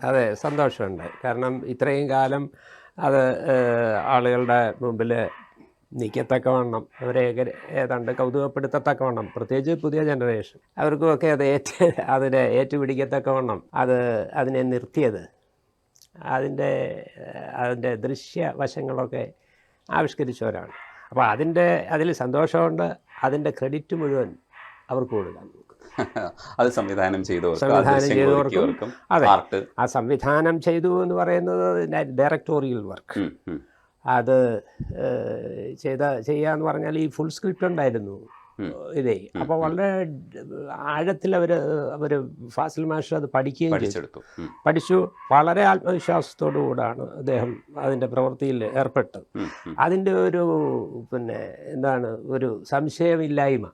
അതെ, സന്തോഷമുണ്ട്. കാരണം ഇത്രയും കാലം അത് ആളുകളുടെ മുമ്പിൽ നിൽക്കത്തക്കവണ്ണം അവരെയൊക്കെ ഏതാണ്ട് കൗതുകപ്പെടുത്തത്തക്കവണ്ണം, പ്രത്യേകിച്ച് പുതിയ ജനറേഷൻ അവർക്കുമൊക്കെ അത് അതിനെ ഏറ്റുപിടിക്കത്തക്കവണ്ണം അതിനെ നിർത്തിയത് അതിൻ്റെ ദൃശ്യവശങ്ങളൊക്കെ ആവിഷ്കരിച്ചവരാണ്. അപ്പോൾ അതിൽ സന്തോഷമുണ്ട്. അതിൻ്റെ ക്രെഡിറ്റ് മുഴുവൻ അവർക്ക് കൊടുക്കാൻ അത് സംവിധാനം ചെയ്തവർക്കും അതെ, ആ സംവിധാനം ചെയ്തു എന്ന് പറയുന്നത് ഡയറക്ടോറിയൽ വർക്ക്. അത് ചെയ്യാന്ന് പറഞ്ഞാൽ ഈ ഫുൾ സ്ക്രിപ്റ്റ് ഉണ്ടായിരുന്നു ഇതേ. അപ്പോൾ വളരെ ആഴത്തിൽ അവർ ഫാസിൽ മാസ്റ്റർ അത് പഠിക്കുകയും പഠിച്ചു. വളരെ ആത്മവിശ്വാസത്തോടു കൂടാണ് അദ്ദേഹം അതിൻ്റെ പ്രവൃത്തിയിൽ ഏർപ്പെട്ടത്. അതിൻ്റെ എന്താണ് ഒരു സംശയമില്ലായ്മ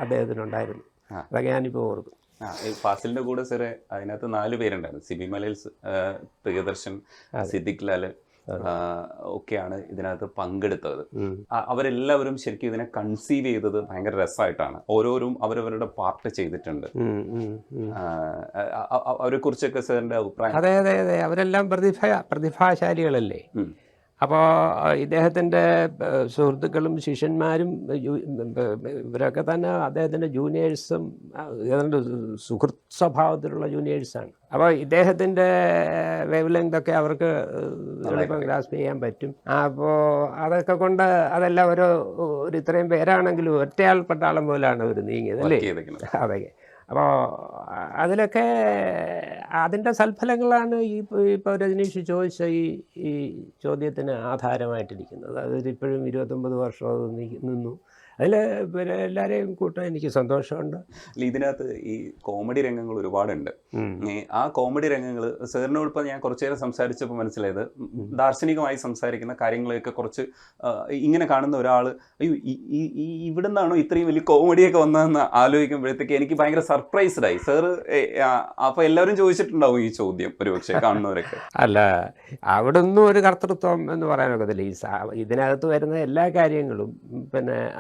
അദ്ദേഹത്തിനുണ്ടായിരുന്നു. അതൊക്കെ ഞാനിപ്പോൾ ഓർക്കും. ഫാസിലിന്റെ കൂടെ സാറേ അതിനകത്ത് 4 പേരുണ്ടായിരുന്നു. സിബി മലയിൽ, പ്രിയദർശൻ, സിദ്ദിഖ് ലാൽ ഒക്കെയാണ് ഇതിനകത്ത് പങ്കെടുത്തത്. അവരെല്ലാവരും ശരിക്കും ഇതിനെ കൺസീവ് ചെയ്തത് ഭയങ്കര രസമായിട്ടാണ്. ഓരോരും അവരവരുടെ പാർട്ട് ചെയ്തിട്ടുണ്ട്. അവരെ കുറിച്ചൊക്കെ സാറിന്റെ അഭിപ്രായം? അതെ അതെ അതെ, അവരെല്ലാം പ്രതിഭാശാലികളല്ലേ. അപ്പോൾ ഇദ്ദേഹത്തിൻ്റെ സുഹൃത്തുക്കളും ശിഷ്യന്മാരും ഇവരൊക്കെ തന്നെ അദ്ദേഹത്തിൻ്റെ ജൂനിയേഴ്സും ഏതാണ്ട് സുഹൃത്ത് സ്വഭാവത്തിലുള്ള ജൂനിയേഴ്സാണ്. അപ്പോൾ ഇദ്ദേഹത്തിൻ്റെ വേവ് ലെങ്തൊക്കെ അവർക്ക് എളുപ്പം ഗ്രാസ്പ് ചെയ്യാൻ പറ്റും. അപ്പോൾ അതൊക്കെ കൊണ്ട് അതെല്ലാം ഒരു ഇത്രയും പേരാണെങ്കിലും ഒറ്റയാൾ പട്ടാളം പോലാണ് അവർ നീങ്ങിയത് അല്ലേ. അതൊക്കെ അപ്പോൾ അതിലൊക്കെ അതിൻ്റെ സൽഫലങ്ങളാണ് ഇപ്പോൾ രജനീഷ് ചോദിച്ച ഈ ചോദ്യത്തിന് ആധാരമായിട്ടിരിക്കുന്നത്. അതിലിപ്പോഴും 29 വർഷം അത് നിന്നു. അതിൽ എല്ലാവരെയും കൂട്ടാൻ എനിക്ക് സന്തോഷമുണ്ട്. ഇതിനകത്ത് ഈ കോമഡി രംഗങ്ങൾ ഒരുപാടുണ്ട്. ആ കോമഡി രംഗങ്ങൾ സാറിനോട് ഇപ്പം ഞാൻ കുറച്ചു നേരം സംസാരിച്ചപ്പോൾ മനസ്സിലായത്, ദാർശനികമായി സംസാരിക്കുന്ന കാര്യങ്ങളെയൊക്കെ കുറച്ച് ഇങ്ങനെ കാണുന്ന ഒരാൾ അയ്യോ ഇവിടെ നിന്നാണോ ഇത്രയും വലിയ കോമഡിയൊക്കെ വന്നതെന്ന് ആലോചിക്കുമ്പോഴത്തേക്ക് എനിക്ക് ഭയങ്കര സർപ്രൈസ്ഡായി. സാറ് അപ്പോൾ എല്ലാവരും ചോദിച്ചിട്ടുണ്ടാവും ഈ ചോദ്യം ഒരുപക്ഷെ കാണുന്നവരൊക്കെ. അല്ല, അവിടെ ഒന്നും ഒരു കർത്തൃത്വം എന്ന് പറയാനൊക്കത്തില്ല. ഇതിനകത്ത് വരുന്ന എല്ലാ കാര്യങ്ങളും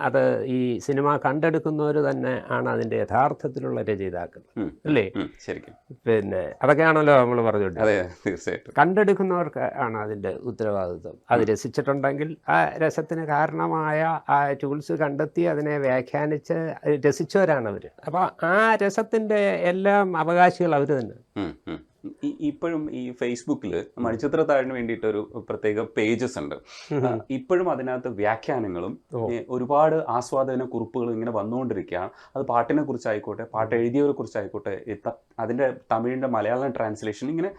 അത് ഈ സിനിമ കണ്ടെടുക്കുന്നവർ തന്നെ ആണ് അതിൻ്റെ യഥാർത്ഥത്തിലുള്ള രചയിതാക്കൾ അല്ലേ. ശരിക്കും അതൊക്കെയാണല്ലോ നമ്മൾ പറഞ്ഞിട്ടുണ്ട്. തീർച്ചയായിട്ടും കണ്ടെടുക്കുന്നവർക്ക് ആണ് അതിൻ്റെ ഉത്തരവാദിത്വം. അത് രസിച്ചിട്ടുണ്ടെങ്കിൽ ആ രസത്തിന് കാരണമായ ആ ടൂൾസ് കണ്ടെത്തി അതിനെ വ്യാഖ്യാനിച്ച് രസിച്ചവരാണ് അവർ. അപ്പോൾ ആ രസത്തിൻ്റെ എല്ലാം അവകാശികൾ അവർ തന്നെ. ഇപ്പോഴും ഈ ഫേസ്ബുക്കിൽ മണിച്ചിത്രത്താഴിന് വേണ്ടിയിട്ടൊരു പ്രത്യേക പേജസ് ഉണ്ട്. ഇപ്പോഴും അതിനകത്ത് വ്യാഖ്യാനങ്ങളും ഒരുപാട് ആസ്വാദന കുറിപ്പുകളും ഇങ്ങനെ വന്നുകൊണ്ടിരിക്കുകയാണ്. അത് പാട്ടിനെ കുറിച്ചായിക്കോട്ടെ, പാട്ട് എഴുതിയവരെ കുറിച്ചായിക്കോട്ടെ, അതിൻ്റെ തമിഴിൻ്റെ മലയാളം ട്രാൻസ്ലേഷൻ, ഇങ്ങനെ